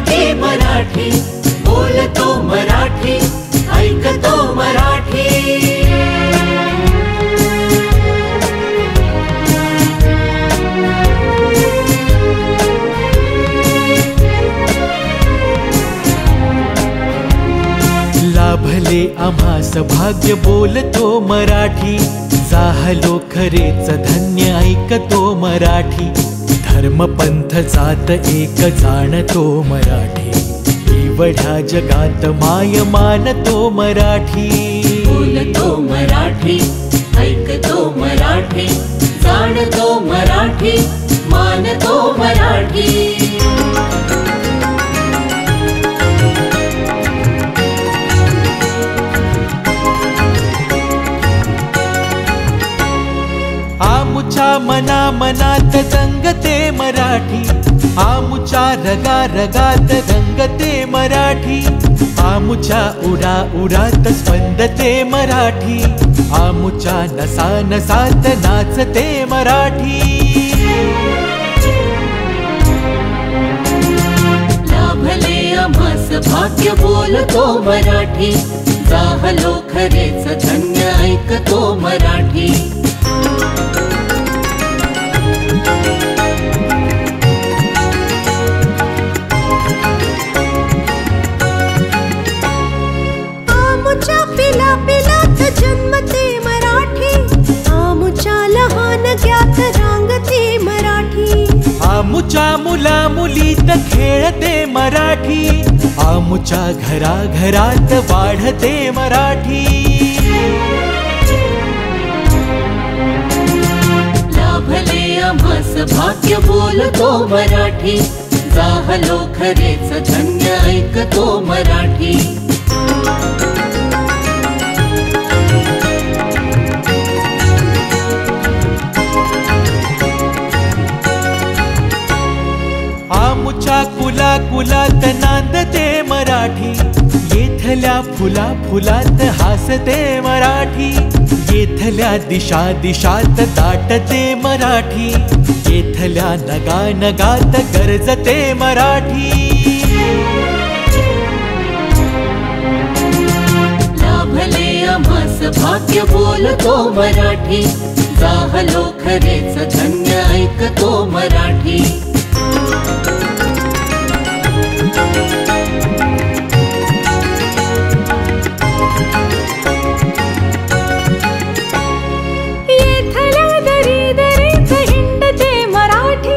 ऐकते मराठी, बोलतो मराठी, ऐकतो मराठी। लाभले आम्हास भाग्य बोलतो मराठी, जाहलो खरेच धन्य ऐकतो मराठी। धर्म पंथ जात एक जाणतो मराठी, एवढ्या जगात माय मानतो मराठी। बोलतो मराठी, ऐकतो मराठी, जाणतो मराठी, मानतो मराठी। आमुच्या मना मनात रंगते मराठी, आमुच्या रगा रगात रंगते मराठी। आमुच्या उडा उडात स्पंदते मराठी, आमुच्या नसा नसात नाचते मराठी। लाभले आम्हास भाग्य बोलतो मराठी, जाहलो खरेच धन्य ऐकतो मराठी। आमुच्या पिला पिलात जन्मते मराठी, आमुच्या लहान ग्यात रांगते मराठी। आमुच्या मुला मुलीत खेळते मराठी, आमुच्या घरा घरात वाढते मराठी। लाभले आम्हास भाग्य बोलतो मराठी, जाहलो खरेच धन्य ऐकतो मराठी। आमुच्या कुला कुलात नांदते मराठी, येथल्या फुला फुलात हासते मराठी। येथल्या दिशा दिशात दाटते मराठी, येथल्या नगा नगात गरजते मराठी। लाभले आम्हास भाग्य बोलतो मराठी, जाहलो खरेच धन्य ऐकतो मराठी। येथल्या दरी दरीत हिंडते मराठी,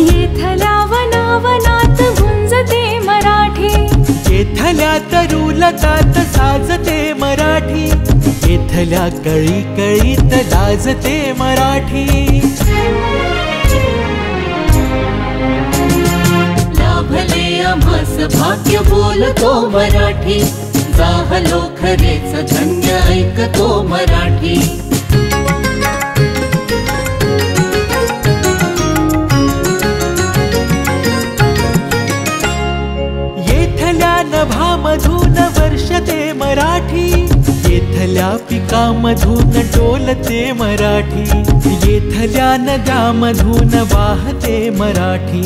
येथल्या वनावनात गुंजते मराठी। येथल्या तरुलतात साजते मराठी, येथल्या कळी कळीत लाजते मराठी। लाभले आम्हास भाग्य बोलतो मराठी, जाहलो खरेच धन्य ऐकतो मराठी। येथल्या नभामधून वर्षते मराठी, येथल्या पिकामधून डोलते मराठी। येथल्या नद्यामधून वाहते मराठी,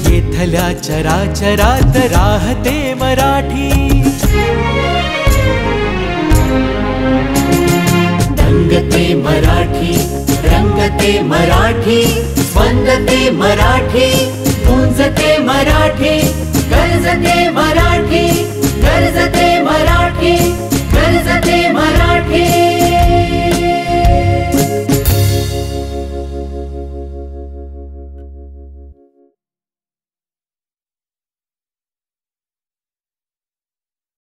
येथल्या चराचरात राहते मराठी। रंगते मराठी, रंगते मराठी, स्पंदते मराठी, गुंजते मराठी, गरजते मराठी, गरजते मराठी, गरजते मराठी।